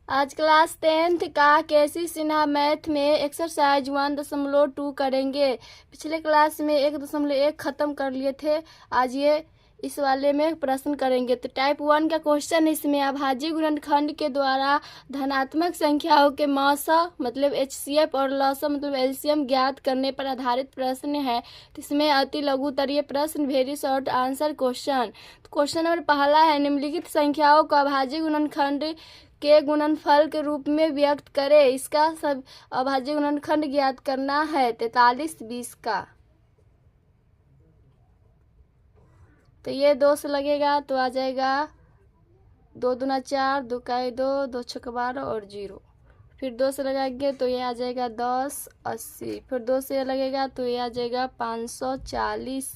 आज class 10th का केसी Sinha math में एक्सरसाइज 1.2 करेंगे। पिछले क्लास में 1.1 ख़त्म कर लिए थे। आज ये इस वाले में प्रश्न करेंगे। तो टाइप 1 का क्वेश्चन इसमें अभाज्य गुणनखंड के द्वारा धनात्मक संख्याओं के मौसा मतलब HCF और लसा मतलब LCM ज्ञात करने पर आधारित प्रश्न है। तो इसमें अति लघुतरीय प्रश्न, very short answer question. Question number पहला है, निम्नलिखित संख्याओं को अभाज्य गुणनखंड के गुणनफल के रूप में व्यक्त करें। इसका सब अभाज्य गुणनखंड ज्ञात करना है 43 20 का। तो ये 2 से लगेगा तो आ जाएगा 2 दूना 4, 2 का 2, 2 छक्का 12 और 0। फिर 2 से लगाएंगे तो ये आ जाएगा 10 80। फिर 2 से ये लगेगा तो ये आ जाएगा 540।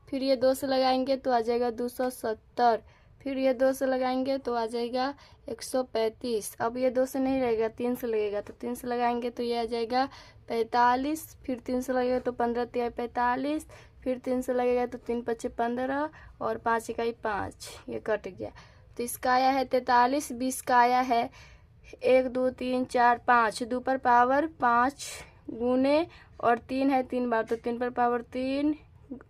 फिर ये 2 से लगाएंगे तो आ जाएगा 270। फिर ये 2 से लगाएंगे तो आ जाएगा 135। अब ये 2 से नहीं रहेगा, 3 से लगेगा तो 3 से लगाएंगे तो ये आ जाएगा 45। फिर 3 से लगेगा तो 15 तिया 45। फिर 3 से लगेगा तो 3 पच्चे 15 और 5 इकाई 5, ये कट गया। तो इसका आया है 43 20 का आया है 1 2 3 4 5, 2 पर पावर 5 गुने और 3 है 3 बार तो 3 पर पावर 3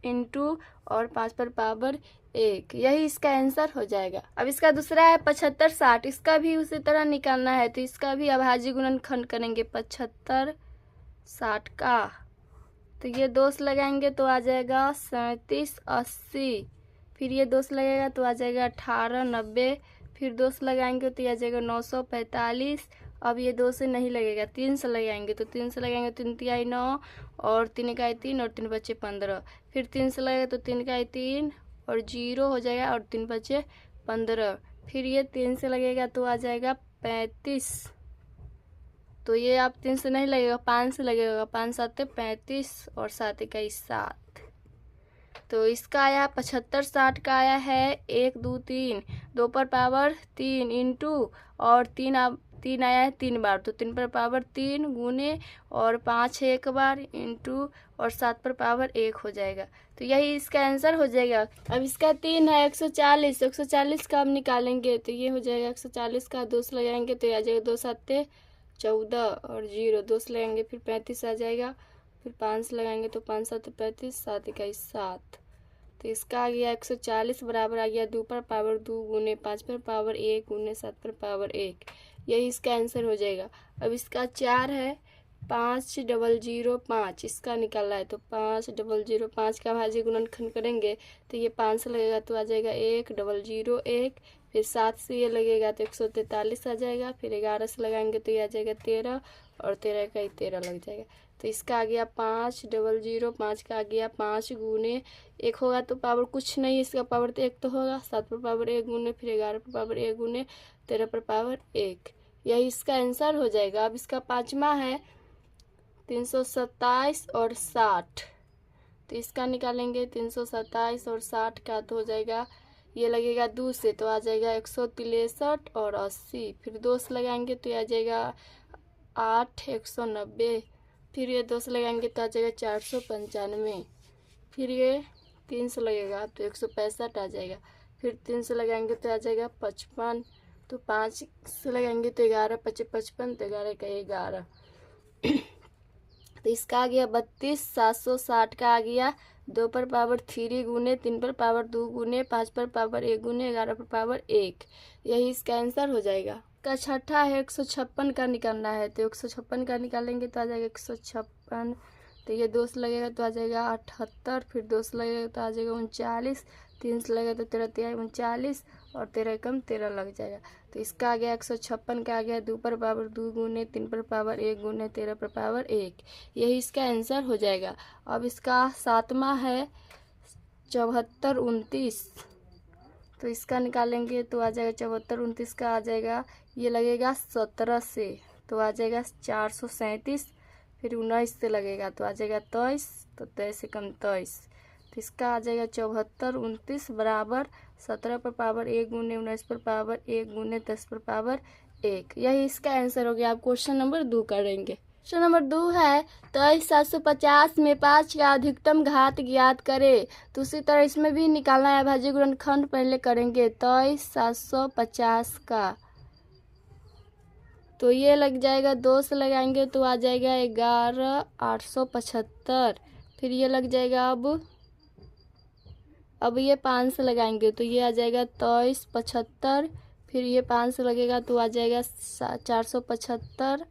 इंटू और 5 पर पावर 1। यही इसका आंसर हो जाएगा। अब इसका दूसरा है 75 60। इसका भी उसी तरह निकालना है। तो इसका भी अभाज्य गुणनखंड करेंगे 75 60 का। तो ये 2 से लगाएंगे तो आ जाएगा 37 80। फिर ये 2 से लगेगा तो आ जाएगा 18 90। फिर 2 से लगाएंगे तो आ जाएगा 945। अब ये 2 से नहीं लगेगा, 3 से लगाएंगे तो 3 से लगाएंगे 3 तिहाई 9 और 3 इकाई 3 और 3 बचे 15। फिर 3 से लगेगा तो 3 इकाई 3 और 0 हो जाएगा और 3 बचे 15। फिर ये 3 से लगेगा तो आ जाएगा 35। तो ये आप 3 से नहीं लगेगा, 5 से लगेगा। 5 7 35 और 7 इकाई 7। तो इसका आया 75 60 का आया है 1 2 3, 2 पर पावर 3 इंटू और 3 आया है 3 बार तो 3 पर पावर 3 गुने और 5 है 1 बार इंटू और 7 पर पावर 1 हो जाएगा। तो यही इसका आंसर हो जाएगा। अब इसका 3 है 140। 140 का हम निकालेंगे तो ये हो जाएगा 140 का 2 से लगाएंगे तो ये आ जाएगा 2 7 14 और 0। 2 से लगाएंगे फिर 35 आ जाएगा। फिर 5 से लगाएंगे तो 5 7 35, 7 इकाई 7। तो इसका आ गया 140 बराबर आ गया 2 पर पावर 2 गुने 5 पर पावर 1 गुने 7 पर पावर 1। यही इसका आंसर हो जाएगा। अब इसका 4 है 5005। इसका निकालना है तो 5005 का भाज्य गुणनखंड करेंगे तो ये 5 से लगेगा तो आ जाएगा 1001। फिर 7 से ये लगेगा तो 143 आ जाएगा। फिर 11 से लगाएंगे तो ये आ जाएगा 13 और 13 का 13 लग जाएगा। तो इसका आ गया 5005 का आ गया 5 गुने 1 होगा तो पावर कुछ नहीं, इसका पावर तो 1 तो होगा। 7 पर पावर 1 गुने फिर 11 पर पावर 1 गुने 13 पर पावर 1। यही इसका आंसर हो जाएगा। अब इसका 5वां है 327 और 60। तो इसका निकालेंगे 327 और 60 का तो हो जाएगा, ये लगेगा 2 से तो आ जाएगा 163 और 80। फिर 2 से लगाएंगे तो आ जाएगा 8 190। फिर ये 2 से लगाएंगे तो आ जाएगा 495। फिर ये 3 से लगेगा तो 165 आ जाएगा। फिर 3 से लगाएंगे तो आ जाएगा 55। तो 5 से लगाएंगे तो 11 5 55 तो 11 का 11। तो इसका आ गया 32 760 का आ गया 2 पर पावर 3 गुने 3 पर पावर 2 गुने 5 पर पावर 1 गुने 11 पर पावर 1। यही इसका आंसर हो जाएगा। का छठा है 156 का निकालना है। तो 156 का निकालेंगे तो आ जाएगा 156। तो ये 2 से लगेगा तो आ जाएगा 78। फिर 2 से लगेगा तो आ जाएगा 39। 3 से लगेगा तो 13 तिहाई 39 और 13 कम 13 लग जाएगा। तो इसका आ गया 156 का आ गया 2 पर पावर 2 गुने 3 पर पावर 1 गुने 13 पर पावर 1। यही इसका आंसर हो जाएगा। अब इसका 7वां है 74 29। तो इसका निकालेंगे तो आ जाएगा 74 29 का आ जाएगा, ये लगेगा 17 से तो आ जाएगा 437। फिर 19 से लगेगा तो आ जाएगा 23 तो 23 से कम 23। तो इसका आ जाएगा 74 29 बराबर 17 पर पावर 1 गुने 19 पर पावर 1 गुने 10 पर पावर 1। यही इसका आंसर हो गया। आप क्वेश्चन नंबर 2 करेंगे। क्वेश्चन नंबर 2 है 23 750 में 5 का अधिकतम घात ज्ञात करें। तो उसी तरह इसमें भी निकालना है। भाज्य गुणनखंड पहले करेंगे 23 750 का तो ये लग जाएगा 2 से लगाएंगे तो आ जाएगा 11,875। फिर ये लग जाएगा अब ये 5 से लगाएंगे तो ये आ जाएगा 2375। फिर ये 5 से लगेगा तो आ जाएगा 475।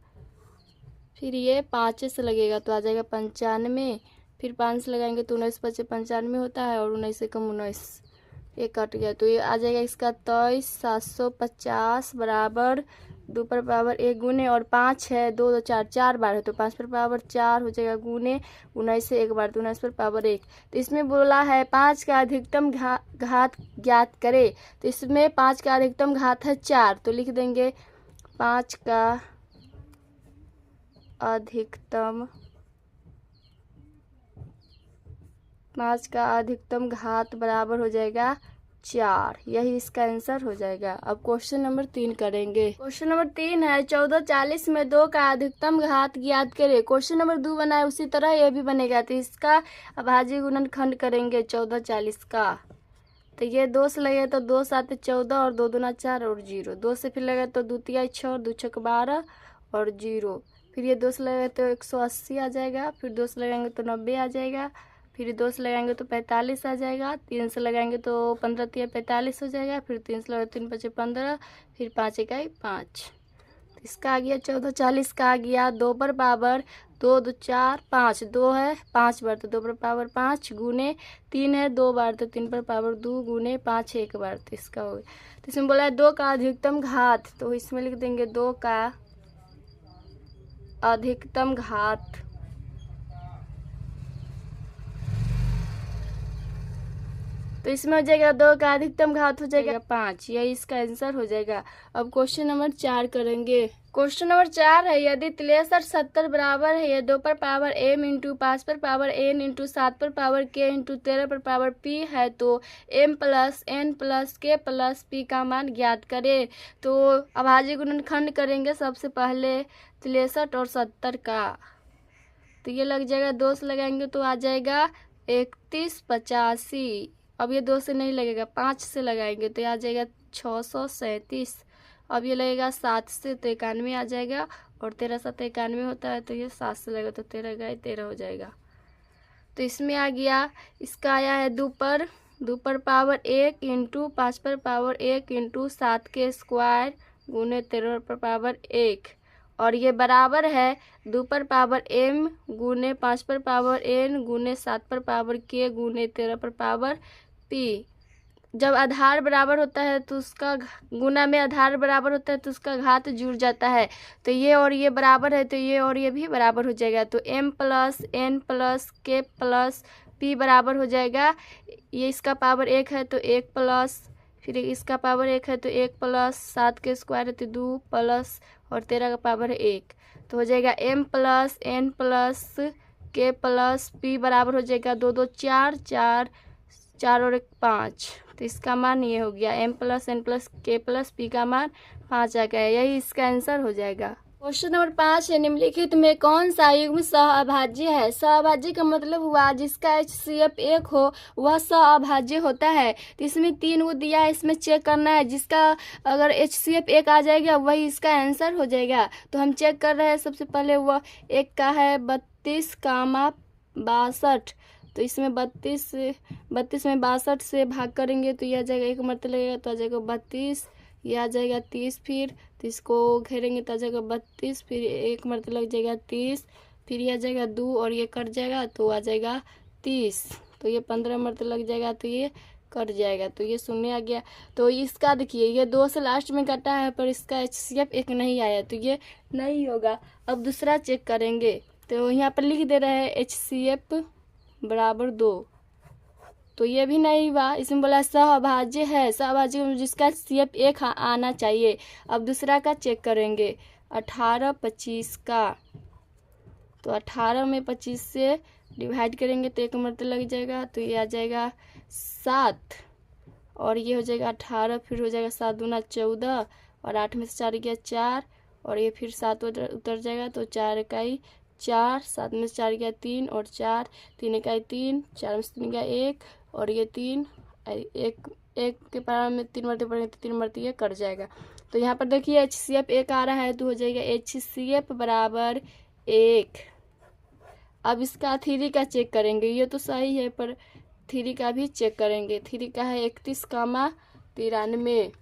फिर ये 5 से लगेगा तो आ जाएगा 95। फिर 5 से लगाएंगे तो 19 5 95 होता है, और 19 से कम 19, ये कट गया तो ये आ जाएगा इसका 23,750 बराबर 2 पर पावर 1 गुने, और 5 है 2 2 4 4 बार है तो 5 पर पावर 4 हो जाएगा गुने 19 से 1 बार तो 19 पर पावर 1। तो इसमें बोला है 5 का अधिकतम घात ज्ञात करे, तो इसमें 5 का अधिकतम घात है 4, तो लिख देंगे 5 का अधिकतम घात बराबर हो जाएगा 4। यही इसका आंसर हो जाएगा। अब क्वेश्चन नंबर 3 करेंगे। क्वेश्चन नंबर 3 है 1440 में 2 का अधिकतम घात ज्ञात करें। क्वेश्चन नंबर 2 बना है उसी तरह ये भी बनेगा, तो इसका अभाज्य गुणनखंड करेंगे 1440 का। तो ये 2 से लगे तो 2 7 14 और 2 दूना 4 और 0। 2 से फिर लगे तो 2 तिया 6 और 2 छक 12 और 0। फिर ये 2 से लगे तो 180 आ जाएगा। फिर 2 से लगाएंगे तो 90 आ जाएगा। फिर 2 से लगाएंगे तो 45 आ जाएगा। 3 से लगाएंगे तो 15 तिया 45 हो जाएगा। फिर 3 से लगाए 3 5 15, फिर 5 इकाई 5। इसका आ गया 1440 का आ गया 2 पर पावर 2 2 4 5, 2 है 5 बार तो 2 पर पावर 5 गुने 3 है 2 बार तो 3 पर पावर 2 गुने 5 1 बार, तो इसका हो गया। तो इसमें बोला है 2 का अधिकतम घात, तो इसमें लिख देंगे 2 का अधिकतम घात। तो इसमें हो जाएगा 2 का अधिकतम घात हो जाएगा 5, यही इसका आंसर हो जाएगा। अब क्वेश्चन नंबर 4 करेंगे। क्वेश्चन नंबर 4 है यदि 63 70 बराबर है 2 पर पावर m इंटू 5 पर पावर n इंटू 7 पर पावर k इंटू 13 पर पावर p है तो m plus n plus k plus p का मान ज्ञात करें। तो अभाज्य गुणनखंड करेंगे सबसे पहले 63 और 70 का। तो ये लग जाएगा 2 से लगाएंगे तो आ जाएगा 3185। अब ये 2 से नहीं लगेगा, 5 से लगाएंगे तो आ जाएगा 637। अब ये लगेगा 7 से तो 91 आ जाएगा, और 13 7 91 होता है तो ये 7 से लगेगा तो 13 गए 13 हो जाएगा। तो इसमें आ गया, इसका आया है 2 पर पावर 1 इंटू 5 पर पावर 1 इंटू 7 के स्क्वायर गुने 13 पर पावर 1, और ये बराबर है 2 पर पावर m गुने 5 पर पावर n गुने 7 पर पावर k गुने 13 पर पावर p। जब आधार बराबर होता है तो उसका गुना में आधार बराबर होता है तो उसका घात जुड़ जाता है। तो ये और ये बराबर है तो ये और ये भी बराबर हो जाएगा। तो m plus n plus k plus p बराबर हो जाएगा। ये इसका पावर 1 है तो 1 प्लस, फिर इसका पावर 1 है तो 1 प्लस 7 के स्क्वायर है तो 2 प्लस और 13 का पावर है 1, तो हो जाएगा m plus n plus k plus p बराबर हो जाएगा 2 2 4 4 4 और 1 5। तो इसका मान ये हो गया m plus n plus k plus p का मान 5 आ गया। यही इसका आंसर हो जाएगा। क्वेश्चन नंबर 5 है निम्नलिखित में कौन सा युग्म सहअभाज्य है। सहअभाज्य का मतलब हुआ जिसका HCF 1 हो वह सहअभाज्य होता है। तो इसमें 3 वो दिया है, इसमें चेक करना है जिसका अगर HCF 1 आ जाएगा वही इसका आंसर हो जाएगा। तो हम चेक कर रहे हैं। सबसे पहले वह एक का है 32, 62, तो इसमें 32 में 62 से भाग करेंगे तो यह आ जाएगा 1 मरते लगेगा तो आ जाएगा 32, ये आ जाएगा 30, फिर 30 को घेरेंगे तो आ जाएगा 32, फिर 1 मरते लग जाएगा 30, फिर ये आ जाएगा 2 और ये कट जाएगा तो आ जाएगा 30, तो ये 15 मरते लग जाएगा तो ये कट जाएगा तो ये 0 आ गया। तो इसका देखिए ये 2 से लास्ट में कटा है पर इसका HCF 1 नहीं आया तो ये नहीं होगा। अब दूसरा चेक करेंगे तो यहाँ पर लिख दे रहे हैं HCF बराबर 2, तो ये भी नहीं हुआ। इसमें बोला सहअभाज्य है, सहअभाज्य जिसका HCF 1 आना चाहिए। अब दूसरा का चेक करेंगे 18 25 का। तो 18 में 25 से डिवाइड करेंगे तो 1 मरते लग जाएगा तो ये आ जाएगा 7, और ये हो जाएगा 18, फिर हो जाएगा 7 दूना 14 और 8 में से 4 गया 4, और ये फिर 7 उतर जाएगा तो 4 इकाई 4, 7 में से 4 गया 3 और 4, 3 इकाई 3, 4 में से 3 गया 1 और ये 3, एक के पारा में 3 मरते पड़ेंगे तो 3 मरते ये कट जाएगा। तो यहाँ पर देखिए HCF 1 आ रहा है, तो हो जाएगा HCF बराबर 1। अब इसका 3 का चेक करेंगे, ये तो सही है पर 3 का भी चेक करेंगे। 3 का है 31,93।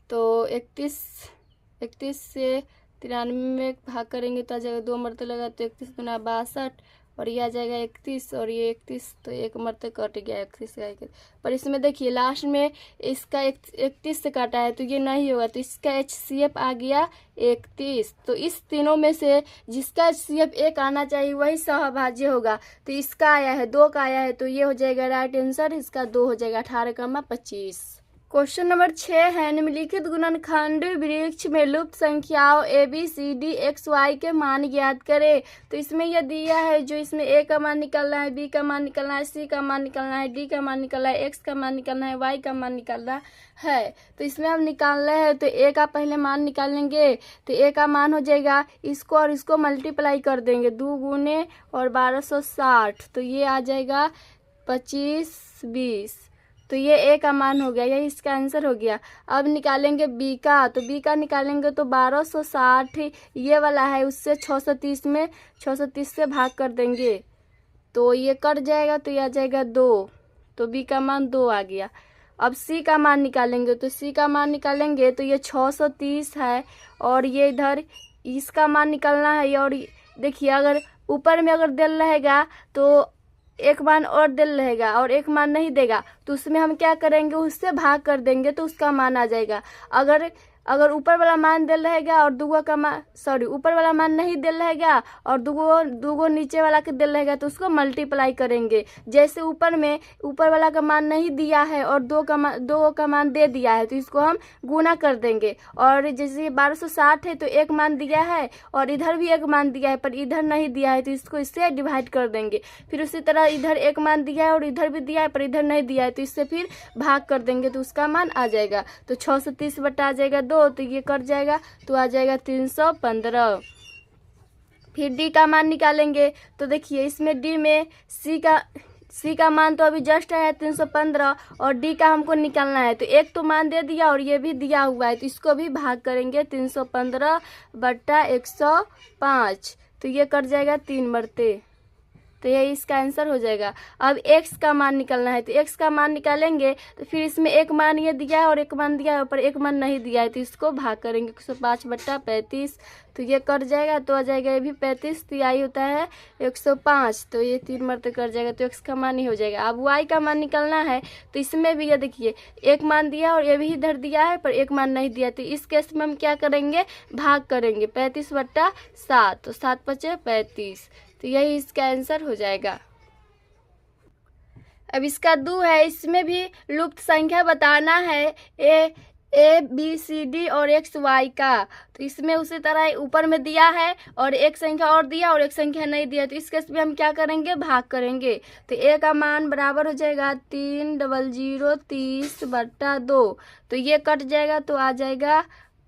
तो 31 से 93 में भाग करेंगे तो आ जाएगा 2 मरते लगा, तो 31 दूना 62 और ये आ जाएगा 31 और ये 31, तो 1 मरते कट गया 31 का 1। पर इसमें देखिए लास्ट में इसका 31 से काटा है तो ये नहीं होगा, तो इसका HCF आ गया 31। तो इस तीनों में से जिसका HCF 1 आना चाहिए वही सहभाज्य होगा। तो इसका आया है 2 का आया है, तो ये हो जाएगा राइट आंसर। इसका 2 हो जाएगा 18,25। क्वेश्चन नंबर 6 है, निम्नलिखित गुणनखंड वृक्ष में लुप्त संख्याओं ABCD XY के मान ज्ञात करें। तो इसमें यह दिया है, जो इसमें A का मान निकालना है, B का मान निकालना है, C का मान निकालना है, D का मान निकालना है, X का मान निकालना है, Y का मान निकालना है। तो इसमें हम निकाल रहे हैं, तो A का पहले मान निकालेंगे। तो A का मान हो जाएगा, इसको और इसको मल्टीप्लाई कर देंगे, 2 गुने और 1260, तो ये आ जाएगा 25 20। तो ये A का मान हो गया, यही इसका आंसर हो गया। अब निकालेंगे B का, तो B का निकालेंगे तो 1260 ये वाला है, उससे 630 में 630 से भाग कर देंगे तो ये कट जाएगा, तो ये आ जाएगा 2। तो B का मान 2 आ गया। अब C का मान निकालेंगे, तो C का मान निकालेंगे तो ये 630 है और ये इधर इसका मान निकालना है। और देखिए अगर ऊपर में अगर दिल रहेगा तो एक मान और दिल रहेगा और एक मान नहीं देगा, तो उसमें हम क्या करेंगे, उससे भाग कर देंगे तो उसका मान आ जाएगा। अगर ऊपर वाला मान दिल रहेगा और दुगो का मान ऊपर वाला मान नहीं दिल रहेगा और दुगो नीचे वाला के दिल रहेगा, तो उसको मल्टीप्लाई करेंगे। जैसे ऊपर वाला का मान नहीं दिया है और दो का मान दे दिया है, तो इसको हम गुना कर देंगे। और जैसे 1260 है तो एक मान दिया है और इधर भी एक मान दिया है पर इधर नहीं दिया है, तो इसको इससे डिवाइड कर देंगे। फिर उसी तरह इधर एक मान दिया है और इधर भी दिया है पर इधर नहीं दिया है, तो इससे फिर भाग कर देंगे तो उसका मान आ जाएगा। तो 630 बटा आ जाएगा 2, तो ये कट जाएगा, तो आ जाएगा 315। फिर D का मान निकालेंगे, तो देखिए इसमें D में C का मान तो अभी जस्ट है 315 और D का हमको निकालना है। तो एक तो मान दे दिया और ये भी दिया हुआ है, तो इसको भी भाग करेंगे 315 बटा 105, तो ये कट जाएगा 3 मरते, तो ये इसका आंसर हो जाएगा। अब X का मान निकालना है, तो X का मान निकालेंगे तो फिर इसमें एक मान ये दिया है और एक मान दिया है पर एक मान नहीं दिया है, तो इसको भाग करेंगे 105 बटा 35, तो ये कट जाएगा, तो आ जाएगा ये भी 35, तो आई होता है 105, तो ये 3 मरते कट जाएगा, तो X का मान ही हो जाएगा। अब Y का मान निकालना है, तो इसमें भी ये देखिए एक मान दिया और ये भी इधर दिया है पर एक मान नहीं दिया, तो इस केस में हम क्या करेंगे, भाग करेंगे 35 बटा 7, तो 7 पचे 35, तो यही इसका आंसर हो जाएगा। अब इसका 2 है, इसमें भी लुप्त संख्या बताना है ABCD और XY का। तो इसमें उसी तरह ऊपर में दिया है और एक संख्या और दिया और एक संख्या नहीं दिया, तो इस केस में हम क्या करेंगे, भाग करेंगे। तो A का मान बराबर हो जाएगा 30030 बटा 2, तो ये कट जाएगा, तो आ जाएगा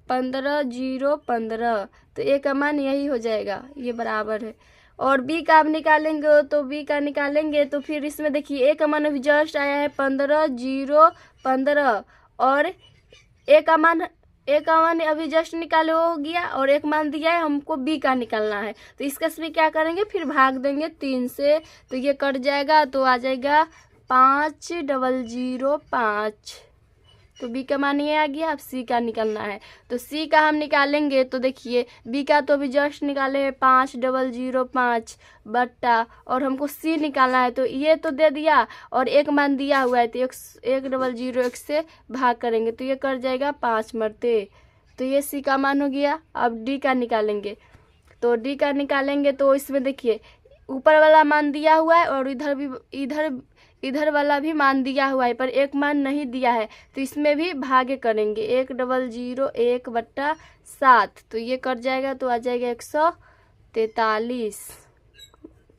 15015, तो A का मान यही हो जाएगा, ये बराबर है। और B का आप निकालेंगे, तो B का निकालेंगे तो फिर इसमें देखिए A का मान अभी जस्ट आया है 15015 और A का मान अभी जस्ट निकाले हो गया और एक मान दिया है, हमको B का निकालना है, तो इसका भी क्या करेंगे, फिर भाग देंगे 3 से, तो ये कट जाएगा, तो आ जाएगा 5005, तो B का मान ये आ गया। अब C का निकालना है, तो C का हम निकालेंगे, तो देखिए B का तो अभी जस्ट निकाले हैं 5005 बट्टा और हमको C निकालना है, तो ये तो दे दिया और एक मान दिया हुआ है, तो 1001 से भाग करेंगे, तो ये कर जाएगा 5 मरते, तो ये C का मान हो गया। अब D का निकालेंगे, तो D का निकालेंगे तो इसमें देखिए ऊपर वाला मान दिया हुआ है और इधर वाला भी मान दिया हुआ है पर एक मान नहीं दिया है, तो इसमें भी भागे करेंगे 1001 बट्टा 7, तो ये कट जाएगा, तो आ जाएगा 143,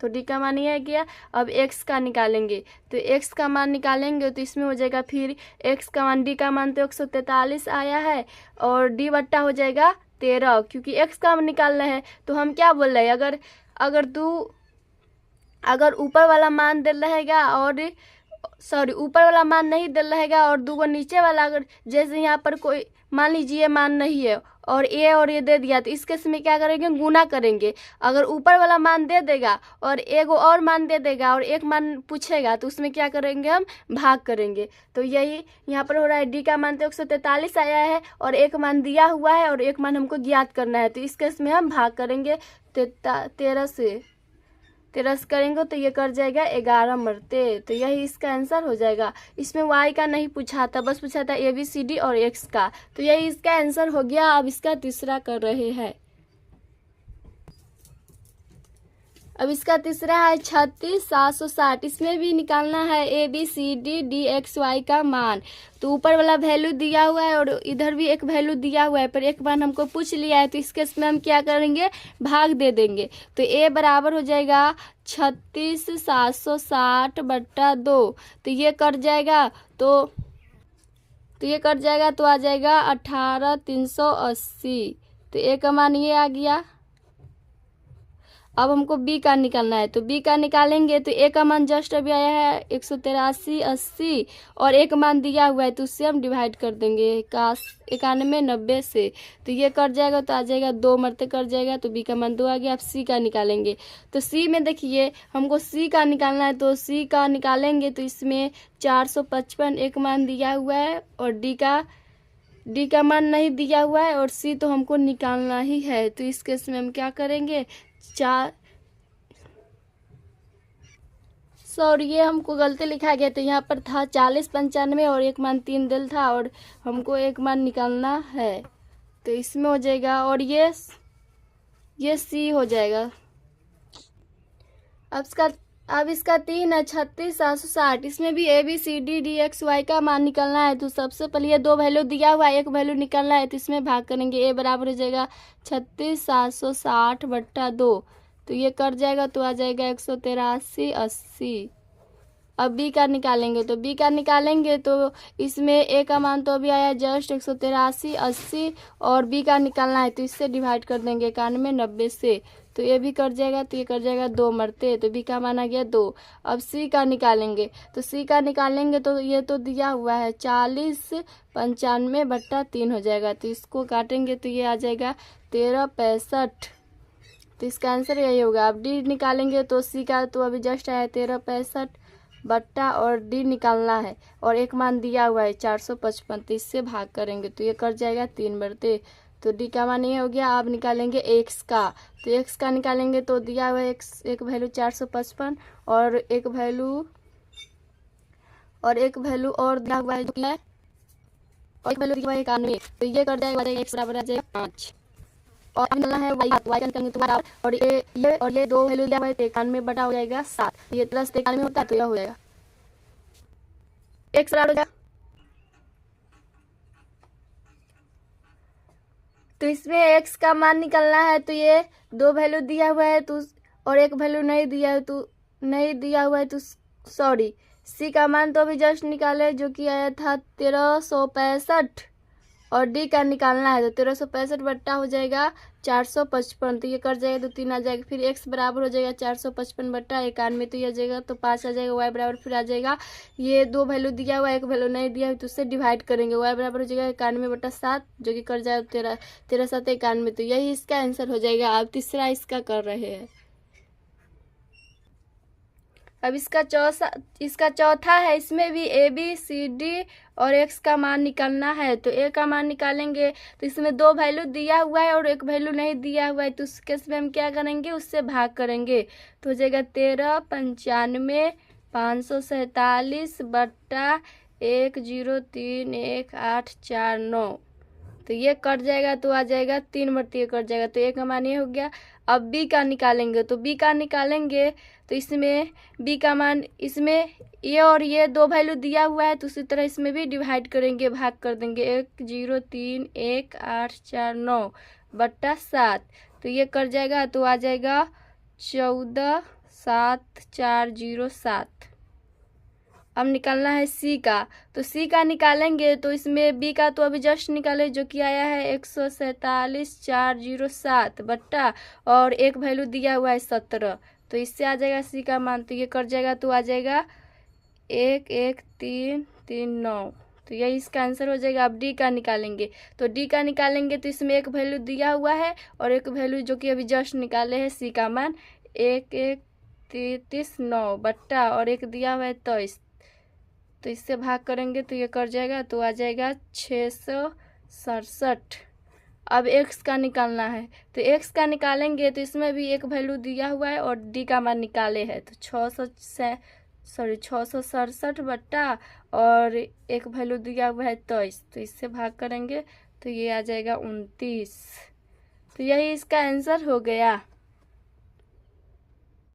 तो D का मान ये आ गया। अब X का निकालेंगे, तो X का मान निकालेंगे तो इसमें हो जाएगा फिर X का मान, D का मान तो 143 आया है और D बट्टा हो जाएगा 13, क्योंकि X का मान निकालना है। तो हम क्या बोल रहे हैं, अगर ऊपर वाला मान दिल रहेगा सॉरी ऊपर वाला मान नहीं दल रहेगा और दूगो नीचे वाला, अगर जैसे यहाँ पर कोई मान लीजिए मान नहीं है और ये दे दिया, तो इस केस में क्या करेंगे, गुना करेंगे। अगर ऊपर वाला मान दे देगा और एगो और मान दे देगा और एक मान पूछेगा, तो उसमें क्या करेंगे, हम भाग करेंगे। तो यही यहाँ पर हो रहा है। डी का मान तो 143 आया है और एक मान दिया हुआ है और एक मान हमको ज्ञात करना है, तो इस केस में हम भाग करेंगे 13 से करेंगे तो ये कर जाएगा 11 मरते। तो यही इसका आंसर हो जाएगा। इसमें y का नहीं पूछा था, बस पूछा था ABCD और x का, तो यही इसका आंसर हो गया। अब इसका तीसरा कर रहे हैं। अब इसका तीसरा है 36,760। इसमें भी निकालना है ABCD DXY का मान। तो ऊपर वाला वैल्यू दिया हुआ है और इधर भी एक वैल्यू दिया हुआ है, पर एक मान हमको पूछ लिया है, तो इस केस में हम क्या करेंगे, भाग दे देंगे। तो A बराबर हो जाएगा 36,760/2। तो ये कट जाएगा, तो ये कट जाएगा, तो आ जाएगा 18,380। तो A का मान ये आ गया। अब हमको B का निकालना है, तो B का निकालेंगे तो A का मान जस्ट अभी आया है 183,80 और एक मान दिया हुआ है, तो उससे हम डिवाइड कर देंगे 91,90 से। तो ये कट जाएगा, तो आ जाएगा 2 मरते कट जाएगा, तो B का मान 2 आ गया। अब C का निकालेंगे, तो C में देखिए हमको C का निकालना है, तो C का निकालेंगे तो इसमें 455 एक मान दिया हुआ है और D का मान नहीं दिया हुआ है और C तो हमको निकालना ही है। तो इस केस में हम क्या करेंगे, सॉरी ये हमको गलती लिखा गया, तो यहाँ पर था 40,95 और एक मान 3 दिल था और हमको एक मान निकालना है, तो इसमें हो जाएगा और ये C हो जाएगा। अब इसका 3 है 36,760। इसमें भी ABCD DXY का मान निकालना है। तो सबसे पहले ये 2 वैल्यू दिया हुआ है, एक वैल्यू निकालना है, तो इसमें भाग करेंगे। A बराबर हो जाएगा 36,760/2। तो ये कट जाएगा, तो आ जाएगा 183,80। अब B का निकालेंगे, तो B का निकालेंगे तो इसमें A का मान तो अभी आया जस्ट 183,80 और B का निकालना है, तो इससे डिवाइड कर देंगे 91,90 से। तो ये भी कट जाएगा, तो ये कट जाएगा 2 मरते, तो B का मान आ गया 2। अब C का निकालेंगे, तो C का निकालेंगे तो ये तो दिया हुआ है 40,95/3 हो जाएगा। तो इसको काटेंगे तो ये आ जाएगा 1365। तो इसका आंसर यही होगा। अब D निकालेंगे, तो C का तो अभी जस्ट आया 1365 और D निकालना है और एक मान दिया हुआ है 455, तो इससे भाग करेंगे तो ये कट जाएगा 3 मरते। तो D का मान ये हो गया। अब निकालेंगे X का, तो X का निकालेंगे तो दिया हुआ है एक वैल्यू 455 और एक वैल्यू और दिया हुआ है जो है और एक वैल्यू दिया हुआ है 91। तो ये कट जाएगा, X बराबर आ जाएगा 5 और निकालना है Y का, तो Y का निकालेंगे तो बराबर और ये 2 वैल्यू दिया हुआ है 91 बटा हो जाएगा 7। ये प्लस 91 होता है, तो यह हो जाएगा X बराबर हो जाएगा। तो इसमें X का मान निकालना है, तो ये 2 वैल्यू दिया हुआ है तो और एक वैल्यू नहीं दिया हुआ है, तो सॉरी C का मान तो अभी जस्ट निकाले जो कि आया था 1365 और D का निकालना है, तो 1365 बट्टा हो जाएगा 455। तो ये कर जाएगा, तो 3 आ जाएगा। फिर X बराबर हो जाएगा 455/91, तो ये आ जाएगा, तो 5 आ जाएगा। Y बराबर फिर आ जाएगा, ये 2 वैल्यू दिया हुआ है, एक वैल्यू नहीं दिया हुआ, तो उससे डिवाइड करेंगे। Y बराबर हो जाएगा 91/7 जो कि कर जाएगा 13 7 91। तो यही इसका आंसर हो जाएगा। अब तीसरा इसका कर रहे हैं। अब इसका चौथा है। इसमें भी ABCD और X का मान निकालना है। तो A का मान निकालेंगे, तो इसमें 2 वैल्यू दिया हुआ है और एक वैल्यू नहीं दिया हुआ है, तो उस केस में हम क्या करेंगे, उससे भाग करेंगे। तो हो जाएगा 1395/1031849। तो ये कट जाएगा, तो आ जाएगा 3 मरते कट जाएगा, तो A का मान ये हो गया। अब B का निकालेंगे, तो B का निकालेंगे तो इसमें B का मान, इसमें ये और ये 2 वैल्यू दिया हुआ है, तो उसी तरह इसमें भी डिवाइड करेंगे, भाग कर देंगे 1031849/7। तो ये कर जाएगा, तो आ जाएगा 14,7407। अब निकालना है C का, तो C का निकालेंगे तो इसमें B का तो अभी जस्ट निकाले जो कि आया है 147,407 बट्टा और एक वैल्यू दिया हुआ है 17, तो इससे आ जाएगा C का मान। तो ये कट जाएगा, तो आ जाएगा 1 1 3 3 9, तो यही इसका आंसर हो जाएगा। अब डी का निकालेंगे, तो डी का निकालेंगे तो इसमें एक वैल्यू दिया हुआ है और एक वैल्यू जो कि अभी जस्ट निकाले हैं सी का मान 1 1 33 9 बट्टा और एक दिया हुआ है 23, तो इससे भाग करेंगे तो ये कर जाएगा, तो आ जाएगा 667। अब एक्स का निकालना है, तो एक्स का निकालेंगे तो इसमें भी एक वैल्यू दिया हुआ है और डी का मान निकाले है, तो 667 बट्टा और एक वैल्यू दिया हुआ है 23, तो इससे भाग करेंगे तो ये आ जाएगा 29। तो यही इसका आंसर हो गया।